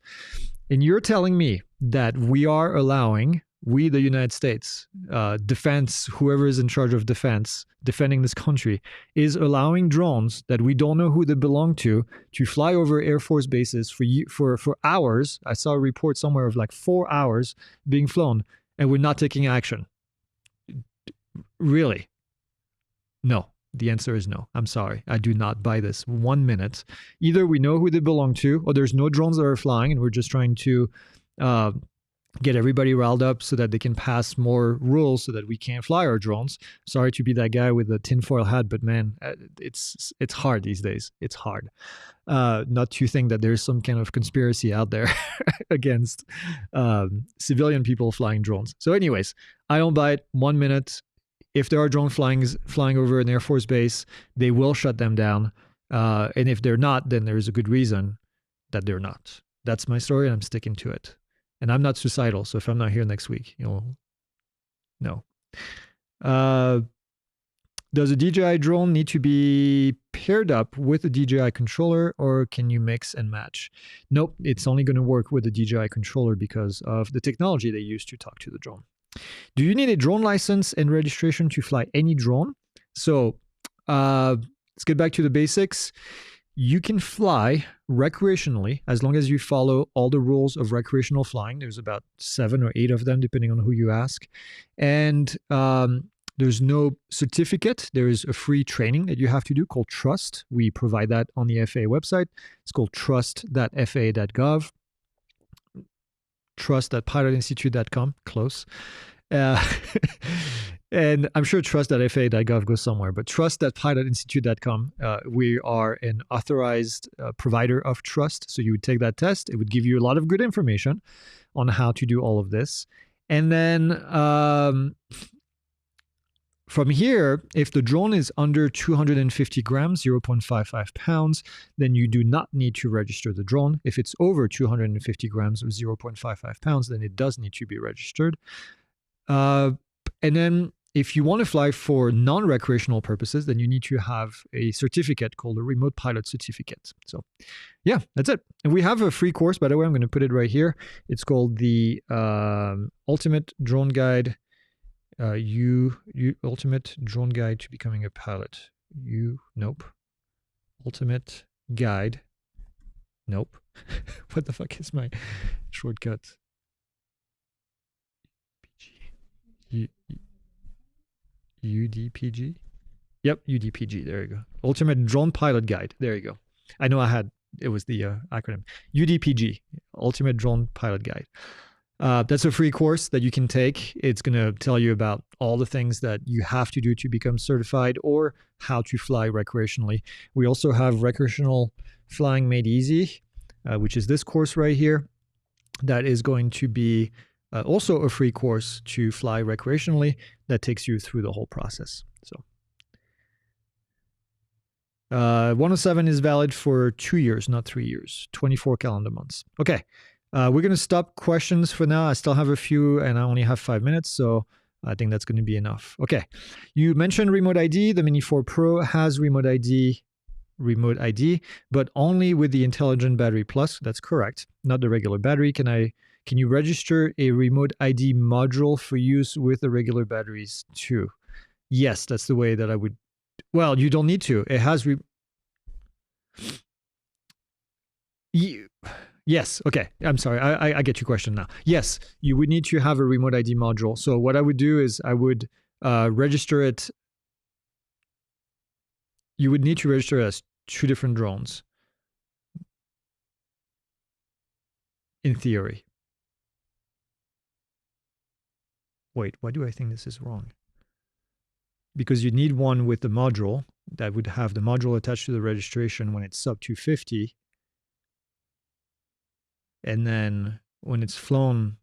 And you're telling me that we are allowing, we, the United States, defense, whoever is in charge of defense, defending this country, is allowing drones that we don't know who they belong to fly over Air Force bases for hours. I saw a report somewhere of like 4 hours being flown, and we're not taking action. Really? No. The answer is no. I'm sorry. I do not buy this 1 minute. Either we know who they belong to, or there's no drones that are flying, and we're just trying to get everybody riled up so that they can pass more rules so that we can't fly our drones. Sorry to be that guy with the tinfoil hat, but man, it's hard these days. It's hard not to think that there's some kind of conspiracy out there against civilian people flying drones. So anyways, I don't buy it 1 minute. If there are drones flying over an Air Force base, they will shut them down. And if they're not, then there's a good reason that they're not. That's my story, and I'm sticking to it. And I'm not suicidal, so if I'm not here next week, no. Does a DJI drone need to be paired up with a DJI controller, or can you mix and match? Nope, it's only going to work with the DJI controller because of the technology they use to talk to the drone. Do you need a drone license and registration to fly any drone? So let's get back to the basics. You can fly recreationally as long as you follow all the rules of recreational flying. There's about 7 or 8 of them, depending on who you ask. And there's no certificate. There is a free training that you have to do called Trust. We provide that on the FAA website. It's called trust.faa.gov. Trust.pilotinstitute.com. Close. And I'm sure trust.faa.gov goes somewhere, but trust.pilotinstitute.com, we are an authorized provider of trust. So you would take that test. It would give you a lot of good information on how to do all of this. And then from here, if the drone is under 250 grams, 0.55 pounds, then you do not need to register the drone. If it's over 250 grams or 0.55 pounds, then it does need to be registered. And then if you want to fly for non-recreational purposes, then you need to have a certificate called a remote pilot certificate. So yeah, that's it. And we have a free course, by the way. I'm going to put it right here. It's called the Ultimate Drone Guide. Ultimate Drone Guide to Becoming a Pilot. Nope. Ultimate Guide. Nope. What the fuck is my shortcut? UDPG? Yep, UDPG. There you go. Ultimate Drone Pilot Guide. There you go. I know it was the acronym. UDPG, Ultimate Drone Pilot Guide. That's a free course that you can take. It's going to tell you about all the things that you have to do to become certified or how to fly recreationally. We also have Recreational Flying Made Easy, which is this course right here. That is going to be also a free course to fly recreationally that takes you through the whole process. So 107 is valid for 2 years, not 3 years, 24 calendar months. Okay. We're going to stop questions for now. I still have a few and I only have 5 minutes, so I think that's going to be enough. Okay. You mentioned Remote ID. The Mini 4 Pro has Remote ID, but only with the Intelligent Battery Plus. That's correct. Not the regular battery. Can you register a Remote ID module for use with the regular batteries too? Yes, that's the way that I would. Well, you don't need to. It has. Yes. Okay. I'm sorry. I get your question now. Yes, you would need to have a Remote ID module. So what I would do is I would register it. You would need to register as 2 different drones. In theory. Wait, why do I think this is wrong? Because you need one with the module that would have the module attached to the registration when it's sub 250. And then when it's flown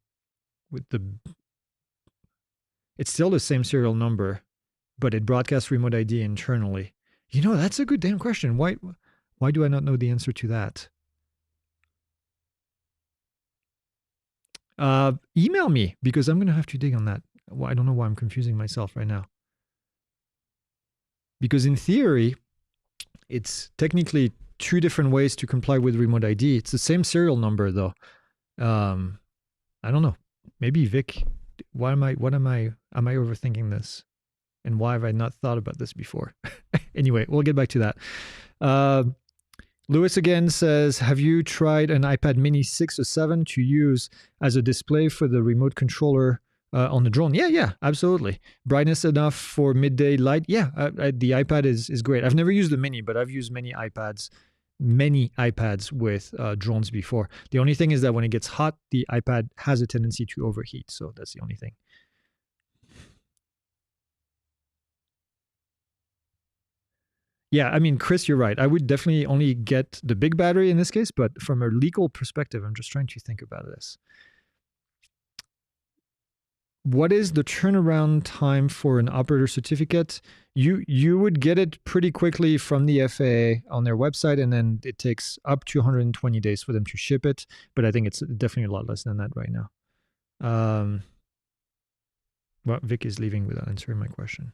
with the, it's still the same serial number, but it broadcasts remote ID internally. You know, that's a good damn question. Why do I not know the answer to that? Email me, because I'm going to have to dig on that. Well, I don't know why I'm confusing myself right now. Because in theory, it's technically two different ways to comply with remote ID. It's the same serial number though. I don't know. Maybe Vic, am I overthinking this? And why have I not thought about this before? Anyway, we'll get back to that. Lewis again says, have you tried an iPad mini 6 or 7 to use as a display for the remote controller on the drone? Yeah, absolutely. Brightness enough for midday light? Yeah, the iPad is great. I've never used the mini, but I've used many iPads with drones before. The only thing is that when it gets hot, the iPad has a tendency to overheat. So that's the only thing. Yeah, I mean, Chris, you're right. I would definitely only get the big battery in this case, but from a legal perspective, I'm just trying to think about this. What is the turnaround time for an operator certificate? You would get it pretty quickly from the FAA on their website, and then it takes up to 120 days for them to ship it. But I think it's definitely a lot less than that right now. Well, Vic is leaving without answering my question.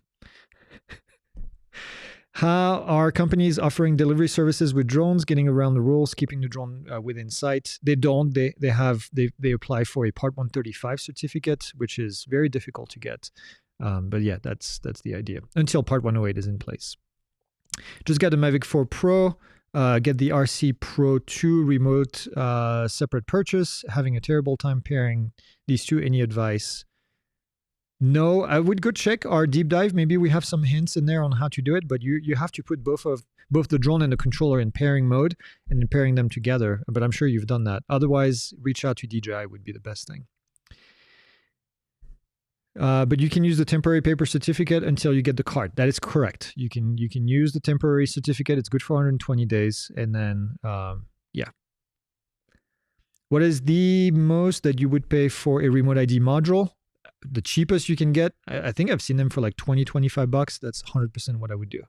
How are companies offering delivery services with drones getting around the rules, keeping the drone within sight? They don't. They apply for a Part 135 certificate, which is very difficult to get. But yeah, that's the idea until Part 108 is in place. Just get the Mavic 4 Pro. Get the RC Pro 2 remote separate purchase. Having a terrible time pairing these two. Any advice? No, I would go check our deep dive. Maybe we have some hints in there on how to do it, but you have to put both the drone and the controller in pairing mode and then pairing them together. But I'm sure you've done that. Otherwise, reach out to DJI would be the best thing. But you can use the temporary paper certificate until you get the card. That is correct. You can use the temporary certificate. It's good for 120 days, and then yeah. What is the most that you would pay for a remote ID module? The cheapest you can get, I think I've seen them for like 20, 25 bucks. That's 100% what I would do.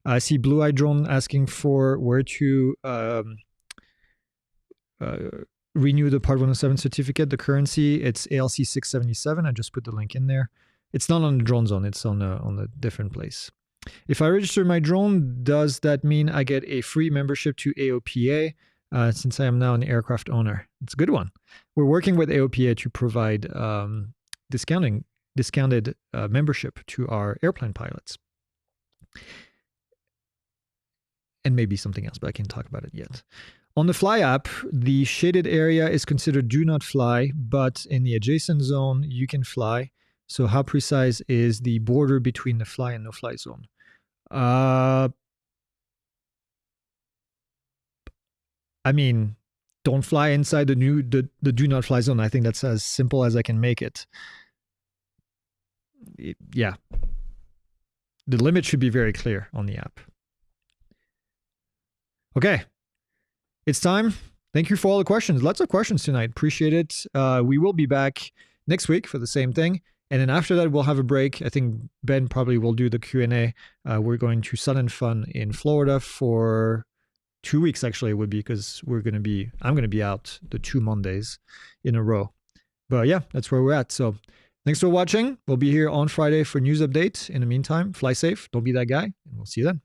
I see Blue Eye Drone asking for where to renew the Part 107 certificate. The currency, it's ALC 677. I just put the link in there. It's not on the drone zone. It's on a different place. If I register my drone, does that mean I get a free membership to AOPA? Since I am now an aircraft owner. It's a good one. We're working with AOPA to provide discounted membership to our airplane pilots. And maybe something else, but I can't talk about it yet. On the Fly app, the shaded area is considered do not fly, but in the adjacent zone, you can fly. So how precise is the border between the fly and no fly zone? I mean, don't fly inside the do not fly zone. I think that's as simple as I can make it. Yeah. The limit should be very clear on the app. Okay. It's time. Thank you for all the questions. Lots of questions tonight. Appreciate it. We will be back next week for the same thing. And then after that, we'll have a break. I think Ben probably will do the Q&A. We're going to Sun and Fun in Florida for 2 weeks, actually, it would be, because I'm going to be out the 2 Mondays in a row. But yeah, that's where we're at. So thanks for watching. We'll be here on Friday for news updates. In the meantime, fly safe. Don't be that guy. And we'll see you then.